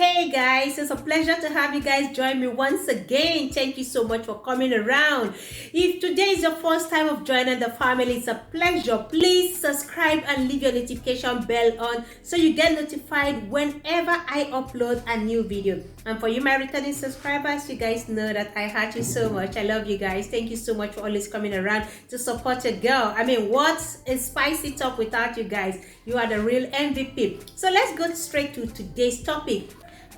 Hey guys, it's a pleasure to have you guys join me once again. Thank you so much for coming around. If today is your first time of joining the family, it's a pleasure. Please subscribe and leave your notification bell on so you get notified whenever I upload a new video. And for you, my returning subscribers, you guys know that I heart you so much. I love you guys. Thank you so much for always coming around to support your girl. I mean, what's a spicy talk without you guys? You are the real MVP. So let's go straight to today's topic.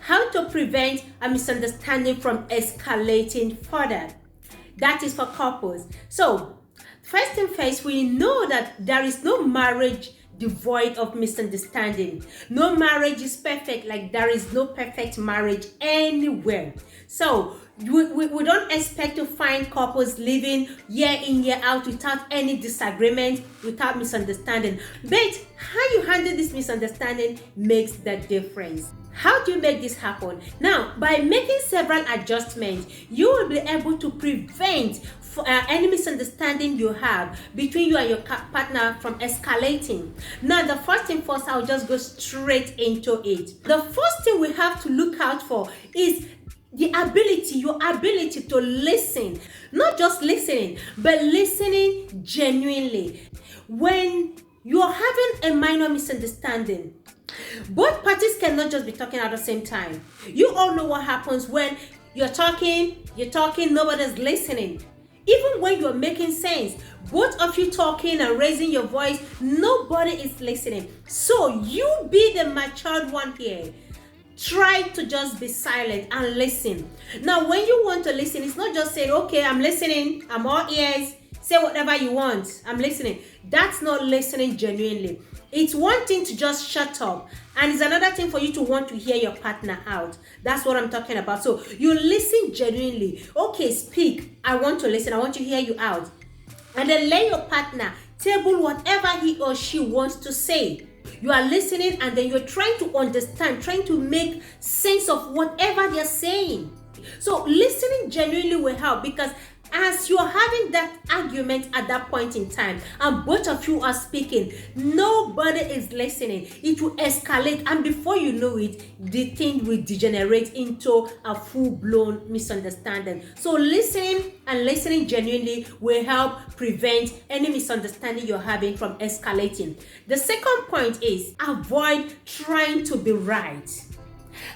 How to prevent a misunderstanding from escalating further. That is for couples. So, first thing first, we know that there is no marriage devoid of misunderstanding. No marriage is perfect, like there is no perfect marriage anywhere. So, we don't expect to find couples living year in, year out without any disagreement, without misunderstanding. But how you handle this misunderstanding makes the difference. How do you make this happen? Now, by making several adjustments, you will be able to prevent any misunderstanding you have between you and your partner from escalating. Now, the first thing first, I'll just go straight into it. The first thing we have to look out for is your ability to listen. Not just listening, but listening genuinely. When you're having a minor misunderstanding, both parties cannot just be talking at the same time. You all know what happens when you're talking, nobody's listening. Even when you're making sense, both of you talking and raising your voice, nobody is listening. So you be the matured one here. Try to just be silent and listen. Now, when you want to listen, it's not just saying, okay, I'm listening, I'm all ears, say whatever you want, I'm listening. That's not listening genuinely. It's one thing to just shut up, and it's another thing for you to want to hear your partner out. That's what I'm talking about. So you listen genuinely. Okay, speak. I want to listen. I want to hear you out. And then let your partner table whatever he or she wants to say. You are listening, and then you're trying to understand, trying to make sense of whatever they're saying. So listening genuinely will help, because as you're having that argument at that point in time and both of you are speaking, nobody is listening. It will escalate, and before you know it, the thing will degenerate into a full-blown misunderstanding. So listening genuinely will help prevent any misunderstanding you're having from escalating. The second point is avoid trying to be right.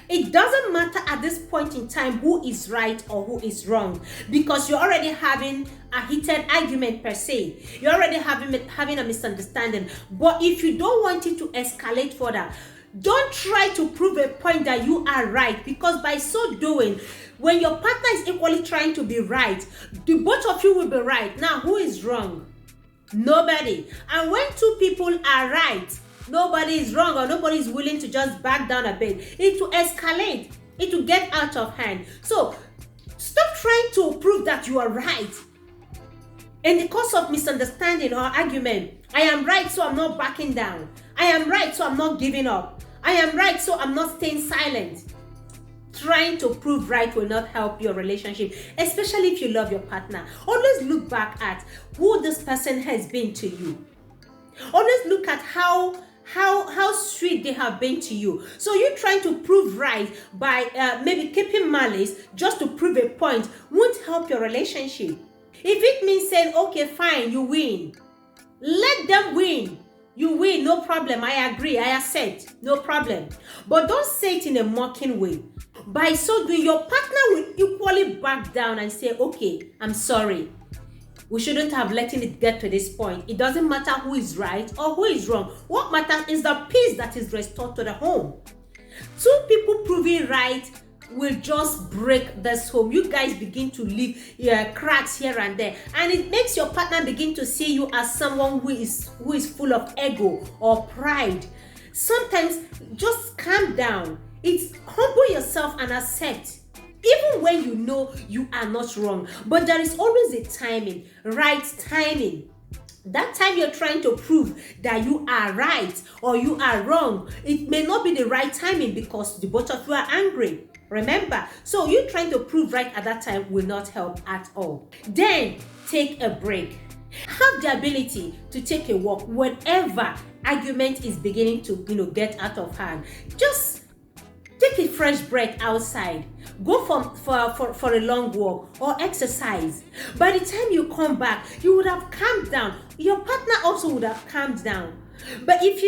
It doesn't matter at this point in time who is right or who is wrong, because you're already having a heated argument per se. You're already having a misunderstanding. But if you don't want it to escalate further, don't try to prove a point that you are right, because by so doing, when your partner is equally trying to be right, the both of you will be right. Now, who is wrong? Nobody. And when two people are right, nobody is wrong, or nobody is willing to just back down a bit, it will escalate. It will get out of hand. So stop trying to prove that you are right in the course of misunderstanding or argument. I am right, so I'm not backing down. I am right, so I'm not giving up. I am right, so I'm not staying silent. Trying to prove right will not help your relationship, especially if you love your partner. Always look back at who this person has been to you. Always look at how sweet they have been to you. So you trying to prove right by maybe keeping malice just to prove a point won't help your relationship. If it means saying, okay, fine, you win, let them win. You win, no problem. I agree, I accept, no problem. But don't say it in a mocking way. By so doing, your partner will equally back down and say, okay, I'm sorry. We shouldn't have letting it get to this point. It doesn't matter who is right or who is wrong. What matters is the peace that is restored to the home. Two people proving right will just break this home. You guys begin to leave cracks here and there, and it makes your partner begin to see you as someone who is full of ego or pride. Sometimes just calm down. It's humble yourself and accept. Even when you know you are not wrong, but there is always a timing, right timing. That time you're trying to prove that you are right or you are wrong, it may not be the right timing because the both of you are angry. Remember, so you trying to prove right at that time will not help at all. Then take a break. Have the ability to take a walk whenever argument is beginning to get out of hand. Just take a fresh breath outside, go for a long walk or exercise. By the time you come back, you would have calmed down. Your partner also would have calmed down. But if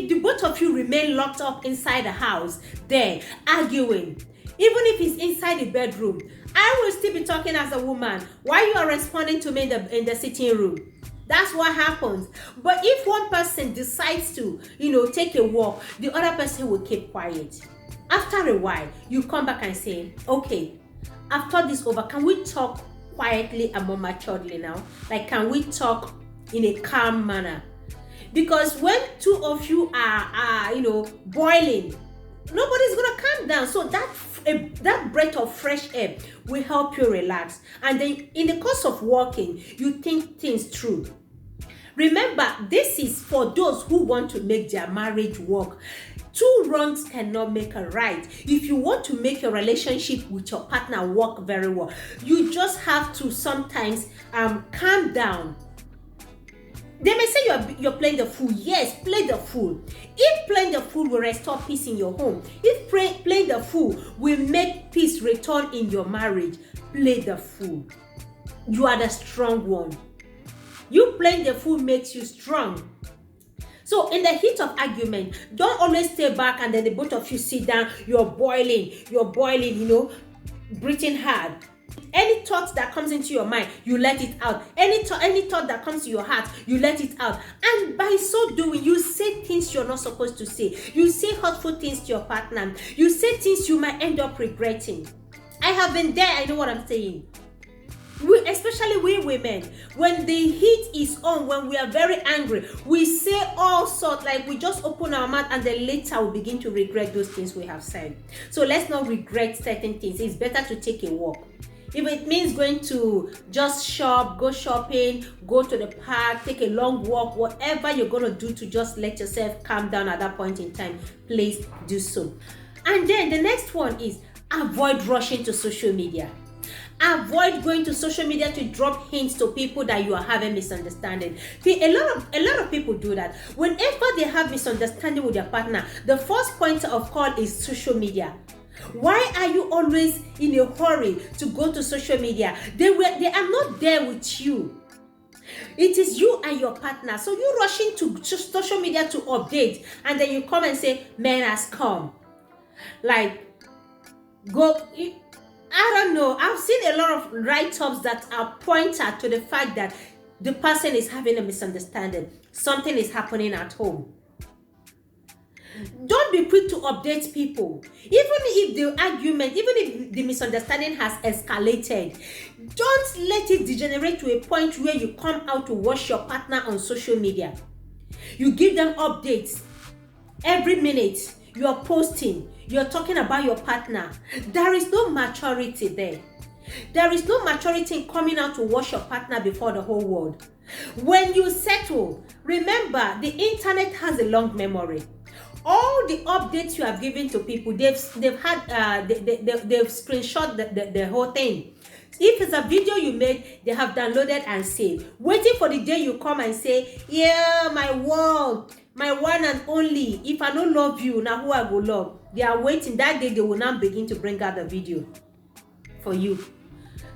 the both of you remain locked up inside the house, there arguing, even if it's inside the bedroom, I will still be talking as a woman while you are responding to me in the sitting room. That's what happens. But if one person decides to, take a walk, the other person will keep quiet. After a while, you come back and say, okay, after this over, can we talk quietly and more maturely now? Like, can we talk in a calm manner? Because when two of you are boiling, nobody's gonna calm down. So that breath of fresh air will help you relax. And then in the course of walking, you think things through. Remember, this is for those who want to make their marriage work. Two wrongs cannot make a right. If you want to make your relationship with your partner work very well, you just have to sometimes calm down. They may say you're playing the fool. Yes, play the fool. If playing the fool will restore peace in your home, if playing the fool will make peace return in your marriage, play the fool. You are the strong one. You playing the fool makes you strong. So in the heat of argument, don't always stay back and then the both of you sit down, you're boiling, breathing hard. Any thought that comes into your mind, you let it out. Any thought that comes to your heart, you let it out. And by so doing, you say things you're not supposed to say. You say hurtful things to your partner. You say things you might end up regretting. I have been there. I know what I'm saying. Especially we women, when the heat is on, when we are very angry, we say all sorts, like we just open our mouth and then later we begin to regret those things we have said. So let's not regret certain things. It's better to take a walk. If it means going to just shop, go shopping, go to the park, take a long walk, whatever you're going to do to just let yourself calm down at that point in time, please do so. And then the next one is avoid rushing to social media. Avoid going to social media to drop hints to people that you are having misunderstanding. See, a lot of people do that. Whenever they have misunderstanding with their partner, the first point of call is social media. Why are you always in a hurry to go to social media? They are not there with you. It is you and your partner. So you rushing to social media to update, and then you come and say, "Man has come." Like, I don't know. I've seen a lot of write-ups that are pointed to the fact that the person is having a misunderstanding. Something is happening at home. Don't be quick to update people. Even if the argument, even if the misunderstanding has escalated, don't let it degenerate to a point where you come out to wash your partner on social media. You give them updates every minute. You are posting, you're talking about your partner. There is no maturity there. There is no maturity in coming out to wash your partner before the whole world. When you settle, remember the internet has a long memory. All the updates you have given to people, they've screenshot the whole thing. If it's a video you made, they have downloaded and saved, waiting for the day you come and say, "Yeah, my world, my one and only. If I don't love you, now who I go love?" They are waiting. That day they will now begin to bring out the video for you.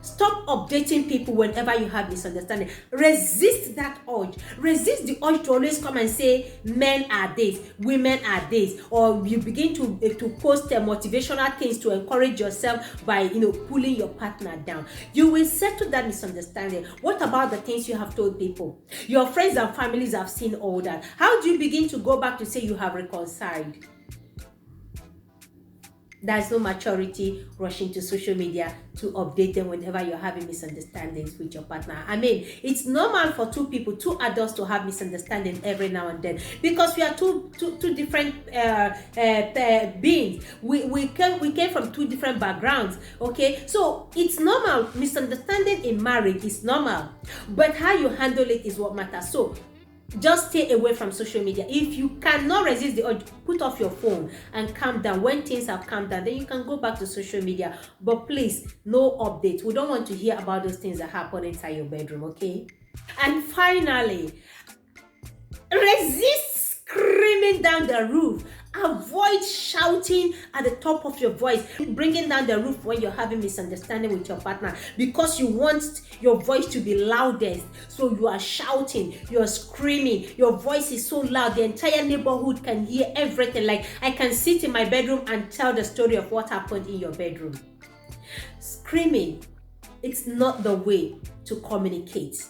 Stop updating people whenever you have misunderstanding. Resist that urge. Resist the urge to always come and say, "Men are this, women are this," or you begin to post motivational things to encourage yourself by pulling your partner down. You will settle that misunderstanding. What about the things you have told people? Your friends and families have seen all that. How do you begin to go back to say you have reconciled? There's no maturity rushing to social media to update them whenever you're having misunderstandings with your partner. I mean, it's normal for two adults to have misunderstanding every now and then, because we are two different beings. We came from two different backgrounds. Okay, so it's normal. Misunderstanding in marriage is normal, but how you handle it is what matters. So just stay away from social media. If you cannot resist the urge, put off your phone and calm down. When things have calmed down, then you can go back to social media. But please, no updates. We don't want to hear about those things that happen inside your bedroom, okay? And finally, resist screaming down the roof Avoid shouting at the top of your voice, bringing down the roof when you're having misunderstanding with your partner, because you want your voice to be loudest. So you are shouting, you're screaming, your voice is so loud the entire neighborhood can hear everything. Like, I can sit in my bedroom and tell the story of what happened in your bedroom. Screaming, it's not the way to communicate.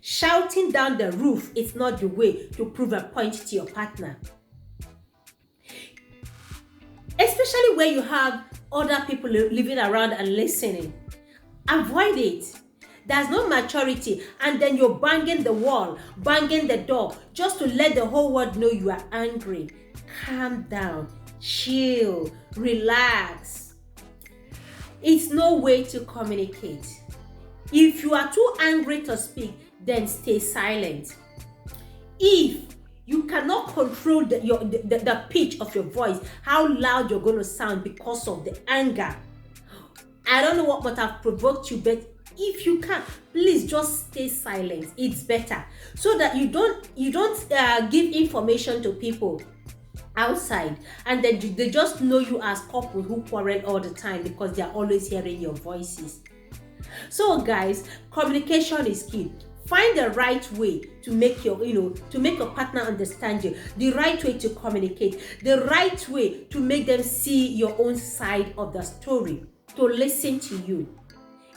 Shouting down the roof is not the way to prove a point to your partner. Especially when you have other people living around and listening. Avoid it. There's no maturity, and then you're banging the wall, banging the door, just to let the whole world know you are angry. Calm down, chill, relax. It's no way to communicate. If you are too angry to speak, then stay silent. If you cannot control the pitch of your voice, how loud you're going to sound because of the anger, I don't know what might have provoked you, but if you can, please just stay silent. It's better, so that you don't give information to people outside, and then they just know you as couple who quarrel all the time because they're always hearing your voices. So guys, communication is key. Find the right way to make your partner understand you, the right way to communicate, the right way to make them see your own side of the story, to listen to you.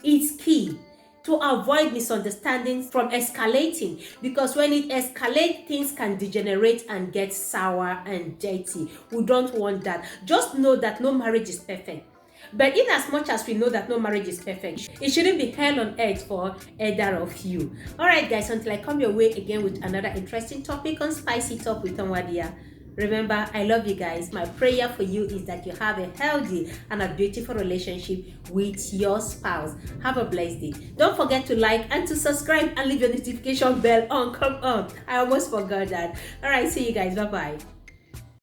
It's key to avoid misunderstandings from escalating, because when it escalates, things can degenerate and get sour and dirty. We don't want that. Just know that no marriage is perfect. But in as much as we know that no marriage is perfect, it shouldn't be hell on earth for either of you. Alright guys, until I come your way again with another interesting topic on Spicy Talk with Onwadia. Remember, I love you guys. My prayer for you is that you have a healthy and a beautiful relationship with your spouse. Have a blessed day. Don't forget to like and to subscribe and leave your notification bell on. Come on. I almost forgot that. Alright, see you guys. Bye-bye.